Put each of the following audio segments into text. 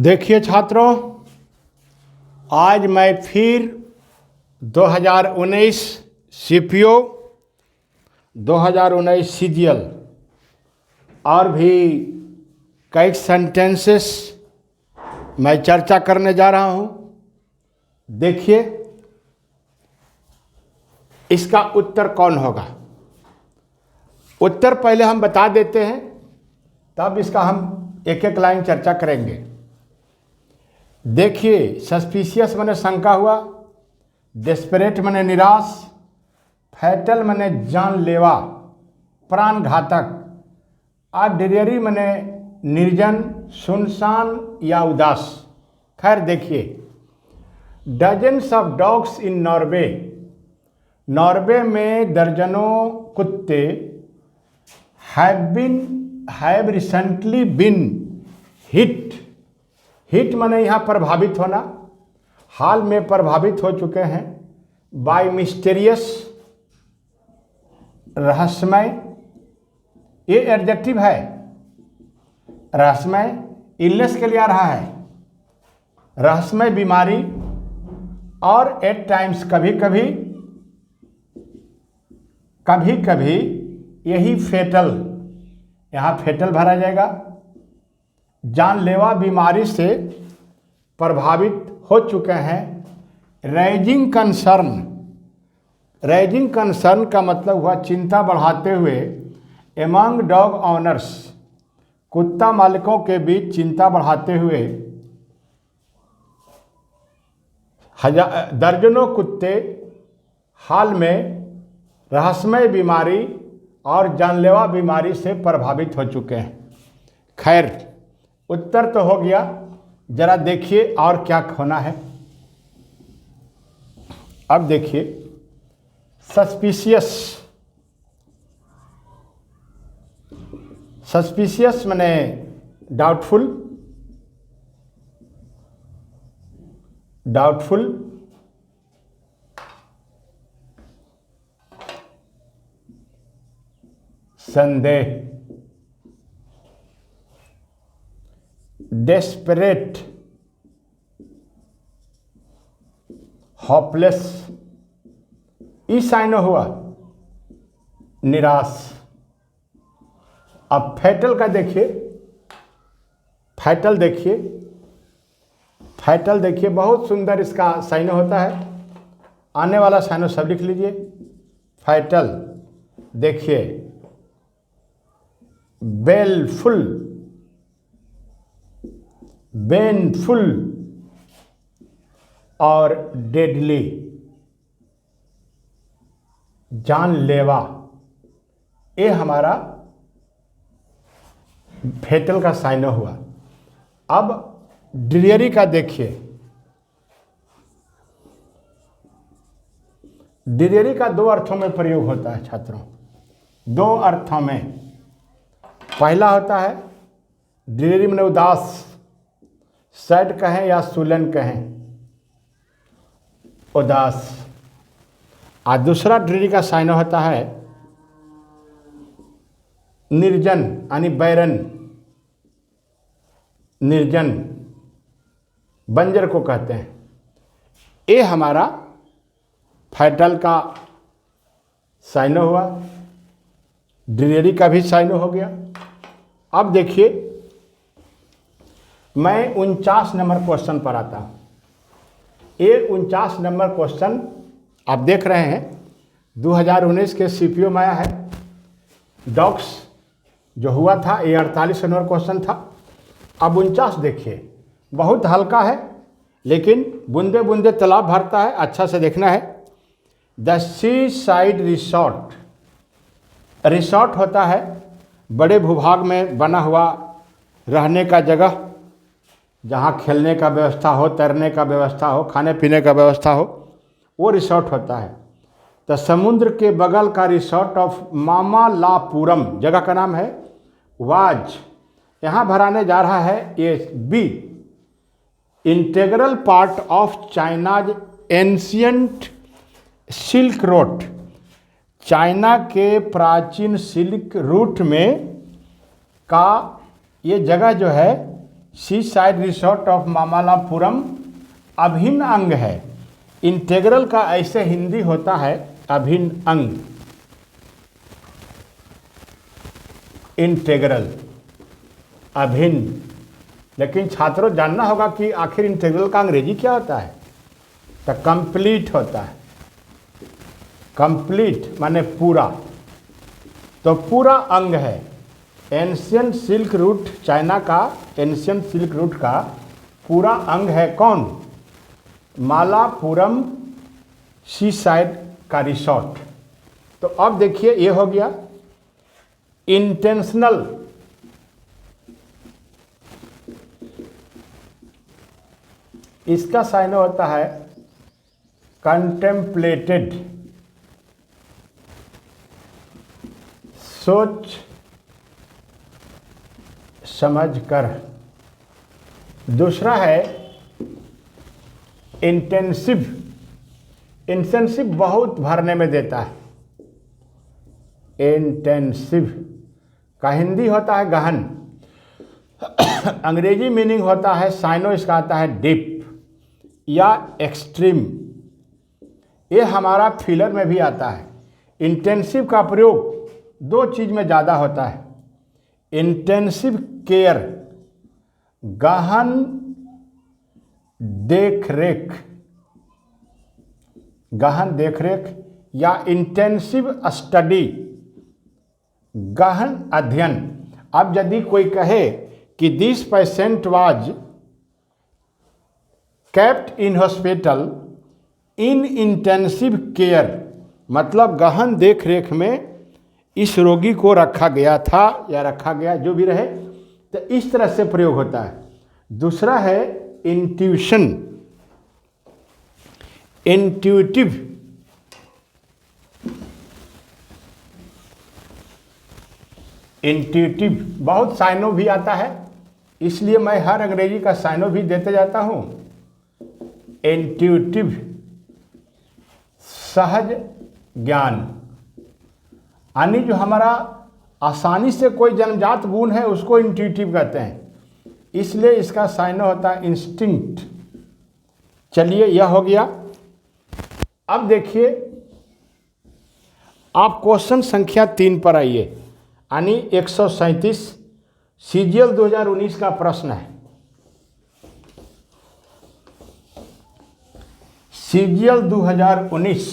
देखिए छात्रों, आज मैं फिर 2019 सीपीओ, 2019 सीजीएल और भी कई सेंटेंसेस मैं चर्चा करने जा रहा हूं। देखिए इसका उत्तर कौन होगा। उत्तर पहले हम बता देते हैं, तब इसका हम एक एक लाइन चर्चा करेंगे। देखिए, सस्पिशियस माने शंका हुआ, डेस्परेट माने निराश, फैटल माने जानलेवा प्राण घातक, ड्रीयरी माने निर्जन, सुनसान या उदास। खैर देखिए, dozens of dogs in Norway, Norway में दर्जनों कुत्ते हैव रिसेंटली बिन हिट माने यहाँ प्रभावित होना, हाल में प्रभावित हो चुके हैं, बाय मिस्टीरियस रहस्यमय, ये एडजेक्टिव है, रहस्यमय इलनेस के लिए आ रहा है, रहस्यमय बीमारी, और एट टाइम्स कभी कभी यही फेटल, यहाँ फेटल भरा जाएगा, जानलेवा बीमारी से प्रभावित हो चुके हैं। रेजिंग कंसर्न का मतलब हुआ चिंता बढ़ाते हुए, एमंग डॉग ऑनर्स, कुत्ता मालिकों के बीच चिंता बढ़ाते हुए, दर्जनों कुत्ते हाल में रहस्यमय बीमारी और जानलेवा बीमारी से प्रभावित हो चुके हैं। खैर, उत्तर तो हो गया, जरा देखिए और क्या होना है। अब देखिए, सस्पिशियस माने डाउटफुल, संदेह, डेस्परेट, होपलेस, ई साइन हुआ निराश। अब फैटल का देखिए, फैटल देखिए बहुत सुंदर इसका साइन होता है। आने वाला साइनो सब लिख लीजिए। फैटल देखिए, बेनफुल और डेडली, जानलेवा, ये हमारा फेटल का साइन हुआ। अब ड्रीयरी का देखिए, ड्रीयरी का दो अर्थों में प्रयोग होता है छात्रों, दो अर्थों में। पहला होता है ड्रीयरी माने उदास, सैड कहें या सुलन कहें, उदास। और दूसरा ड्रीयरी का साइन होता है निर्जन यानी बैरन, निर्जन, बंजर को कहते हैं। ये हमारा फैटल का साइन हुआ, ड्रीयरी का भी साइन हो गया। अब देखिए, मैं 49 नंबर क्वेश्चन पर आता हूँ। ये 49 नंबर क्वेश्चन आप देख रहे हैं 2019 के सीपीओ में आया है। डॉग्स जो हुआ था ये 48 नंबर क्वेश्चन था। अब 49 देखिए, बहुत हल्का है लेकिन बूंदे बूंदे तालाब भरता है, अच्छा से देखना है। द सी साइड रिसॉर्ट होता है बड़े भूभाग में बना हुआ रहने का जगह, जहाँ खेलने का व्यवस्था हो, तैरने का व्यवस्था हो, खाने पीने का व्यवस्था हो, वो रिसॉर्ट होता है। तो समुद्र के बगल का रिसॉर्ट ऑफ मामालापुरम, जगह का नाम है, वाज, यहाँ भराने जा रहा है ये B, integral part of China's ancient silk road, China के प्राचीन सिल्क रूट में का ये जगह जो है सी साइड रिसोर्ट ऑफ मामल्लपुरम अभिन्न अंग है। इंटेग्रल का ऐसे हिंदी होता है अभिन्न अंग, इंटेग्रल अभिन्न। लेकिन छात्रों जानना होगा कि आखिर इंटेग्रल का अंग्रेजी क्या होता है। तो कंप्लीट होता है, कंप्लीट माने पूरा। तो पूरा अंग है। एंशियंट सिल्क रूट, चाइना का एंशियंट सिल्क रूट का पूरा अंग है कौन? मालापुरम सी साइड का रिसोर्ट। तो अब देखिए ये हो गया इंटेंशनल, इसका साइन होता है कंटेम्पलेटेड, सोच समझ कर। दूसरा है इंटेंसिव, इंटेंसिव बहुत भरने में देता है। इंटेंसिव का हिंदी होता है गहन, अंग्रेजी मीनिंग होता है साइनो, इसका आता है डीप या एक्सट्रीम। ये हमारा फिलर में भी आता है। इंटेंसिव का प्रयोग दो चीज़ में ज़्यादा होता है। इंटेंसिव केयर, गहन देख रेख, गहन देख रेख, या इंटेंसिव स्टडी, गहन अध्ययन। अब यदि कोई कहे कि this patient was kept in hospital in intensive care, मतलब गहन देख रेख में इस रोगी को रखा गया था या रखा गया, जो भी रहे, तो इस तरह से प्रयोग होता है। दूसरा है इंट्यूशन, इंट्यूटिव, इंट्यूटिव बहुत साइनो भी आता है, इसलिए मैं हर अंग्रेजी का साइनो भी देते जाता हूं। इंट्यूटिव सहज ज्ञान, यानी जो हमारा आसानी से कोई जन्मजात गुण है उसको इंट्यूटिव कहते हैं, इसलिए इसका साइनो होता है इंस्टिंक्ट। चलिए यह हो गया। अब देखिए आप क्वेश्चन संख्या 3 पर आइए, यानी 137 सीजीएल 2019 का प्रश्न है। सीजीएल 2019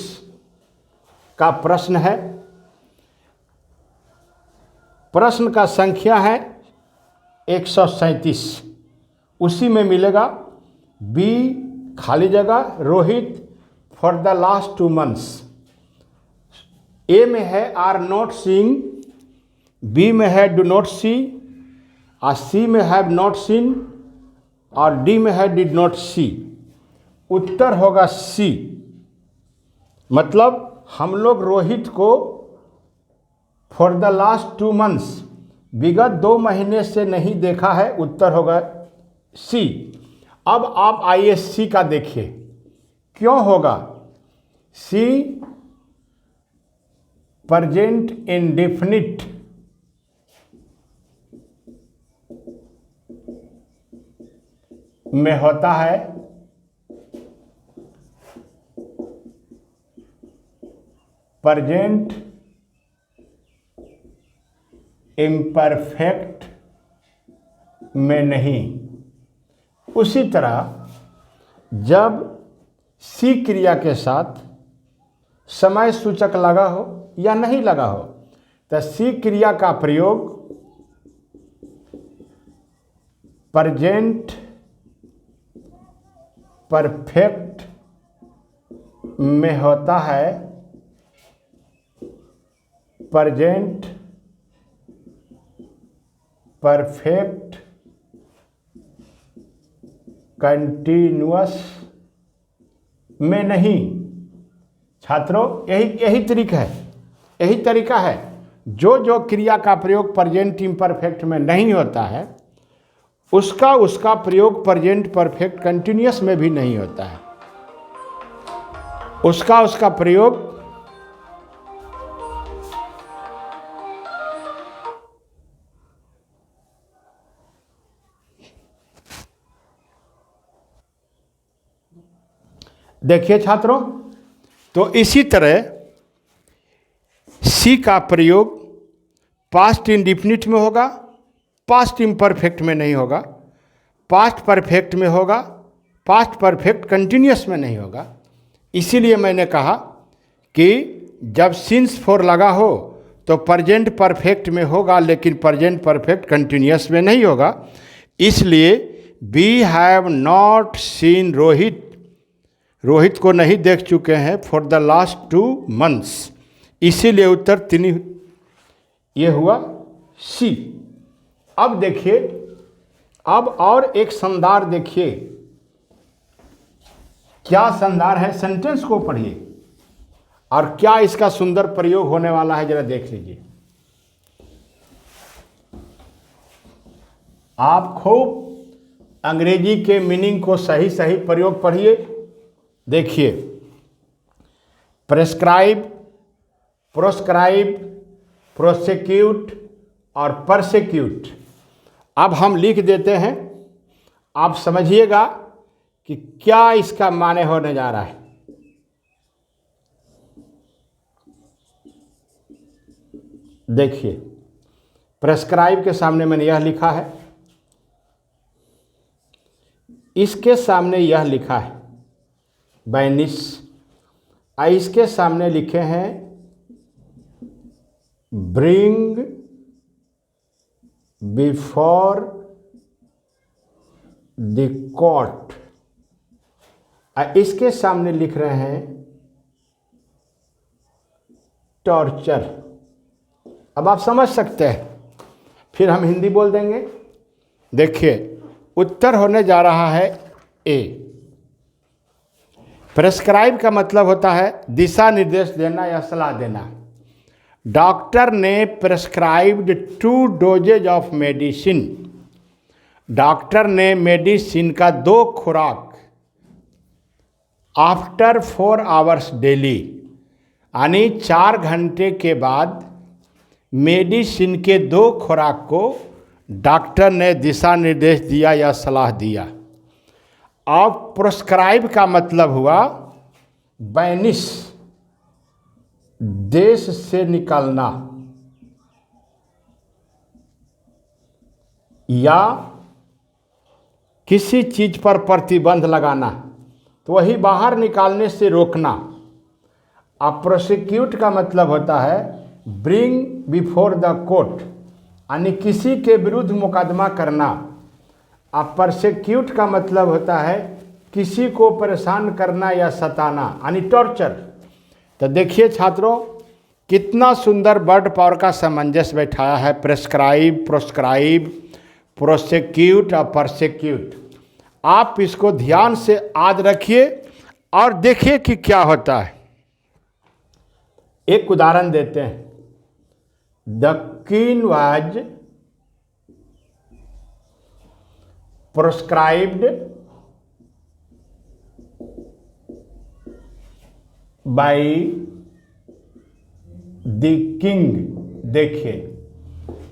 का प्रश्न है। प्रश्न का संख्या है 137। उसी में मिलेगा बी खाली जगह Rohit for the last 2 months। ए में है आर नॉट सीइंग, बी में है डू नॉट सी, और सी में हैव नॉट सीन, और डी में है डिड नॉट सी। उत्तर होगा सी। मतलब हम लोग रोहित को फॉर द लास्ट 2 months, विगत 2 महीने से नहीं देखा है। उत्तर होगा सी। अब आप आइए सी का देखिए क्यों होगा। सी प्रेजेंट इंडेफिनिट में होता है प्रेजेंट इम्परफेक्ट में नहीं। उसी तरह जब सी क्रिया के साथ समय सूचक लगा हो या नहीं लगा हो, तो सी क्रिया का प्रयोग प्रेजेंट परफेक्ट में होता है प्रेजेंट परफेक्ट कंटिन्यूअस में नहीं। छात्रों यही तरीका है। जो क्रिया का प्रयोग प्रेजेंट इम्परफेक्ट में नहीं होता है उसका प्रयोग प्रेजेंट परफेक्ट कंटिन्यूअस में भी नहीं होता है। उसका प्रयोग देखिए छात्रों, तो इसी तरह सी का प्रयोग पास्ट इंडिफिनिट में होगा, पास्ट इम्परफेक्ट में नहीं होगा, पास्ट परफेक्ट में होगा, पास्ट परफेक्ट कंटिन्यूअस में नहीं होगा। इसीलिए मैंने कहा कि जब सिंस फॉर लगा हो तो प्रेजेंट परफेक्ट में होगा, लेकिन प्रेजेंट परफेक्ट कंटिन्यूअस में नहीं होगा। इसलिए we have not seen Rohit, Rohit को नहीं देख चुके हैं फॉर द लास्ट 2 months। इसीलिए उत्तर 3 ये हुआ सी। अब देखिए, अब और एक संदार देखिए, क्या संदार है, सेंटेंस को पढ़िए और क्या इसका सुंदर प्रयोग होने वाला है, जरा देख लीजिए। आप खूब अंग्रेजी के मीनिंग को सही सही प्रयोग पढ़िए। देखिए, प्रेस्क्राइब, प्रोस्क्राइब, प्रोसिक्यूट और परसिक्यूट। अब हम लिख देते हैं, आप समझिएगा कि क्या इसका माने होने जा रहा है। देखिए, प्रेस्क्राइब के सामने मैंने यह लिखा है, इसके सामने यह लिखा है बैनिश, इसके सामने लिखे हैं ब्रिंग बिफोर द कोर्ट, इसके सामने लिख रहे हैं टॉर्चर। अब आप समझ सकते हैं, फिर हम हिंदी बोल देंगे। देखिए, उत्तर होने जा रहा है ए। प्रेस्क्राइब का मतलब होता है दिशा निर्देश देना या सलाह देना। डॉक्टर ने prescribed 2 doses of medicine, doctor ने मेडिसिन का 2 खुराक आफ्टर 4 hours डेली, यानी 4 घंटे के बाद मेडिसिन के 2 खुराक को डॉक्टर ने दिशा निर्देश दिया या सलाह दिया। अब प्रेस्क्राइब का मतलब हुआ बैनिश, देश से निकलना या किसी चीज पर प्रतिबंध लगाना, तो वही बाहर निकालने से रोकना। अब प्रोसिक्यूट का मतलब होता है ब्रिंग बिफोर द कोर्ट, यानी किसी के विरुद्ध मुकदमा करना। अब परसिक्यूट का मतलब होता है किसी को परेशान करना या सताना, यानी टॉर्चर। तो देखिए छात्रों, कितना सुंदर वर्ड पावर का सामंजस्य बैठाया है। प्रेस्क्राइब, प्रोस्क्राइब, प्रोसिक्यूट और परसिक्यूट। आप इसको ध्यान से याद रखिए और देखिए कि क्या होता है। एक उदाहरण देते हैं। The queen was proscribed by the king. देखिए,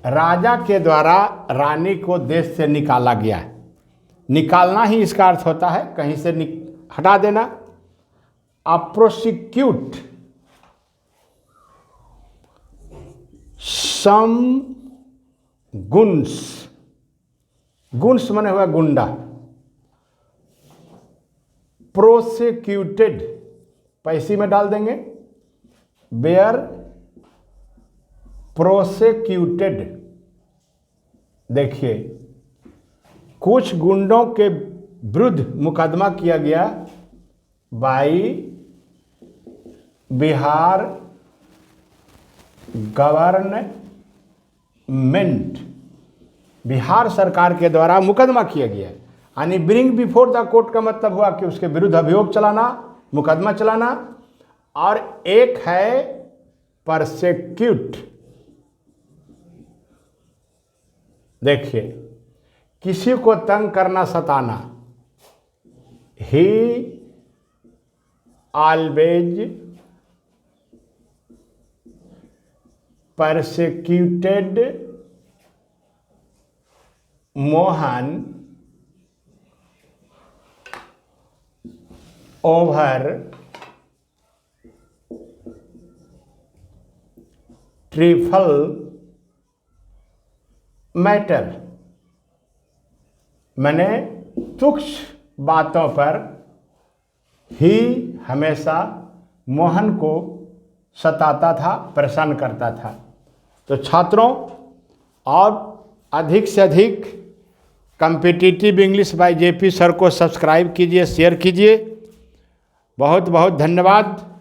राजा के द्वारा रानी को देश से निकाला गया है। निकालना ही इसका अर्थ होता है कहीं से हटा देना। अब प्रोसिक्यूट सम गुन्स, गुन्स माने हुआ गुंडा। प्रोसिक्यूटेड पैसी में डाल देंगे, बेयर प्रोसिक्यूटेड। देखिए, कुछ गुंडों के विरुद्ध मुकदमा किया गया बाई बिहार गवर्नमेंट, बिहार सरकार के द्वारा मुकदमा किया गया। यानी ब्रिंग बिफोर द कोर्ट का मतलब हुआ कि उसके विरुद्ध अभियोग चलाना, मुकदमा चलाना। और एक है परसिक्यूट। देखिए, किसी को तंग करना, सताना। He always persecuted Mohan over trifle matter, मैंने तुच्छ बातों पर ही हमेशा मोहन को सताता था, परेशान करता था। तो छात्रों, और अधिक से अधिक competitive English by JP sir को सब्सक्राइब कीजिए, शेयर कीजिए। बहुत बहुत धन्यवाद।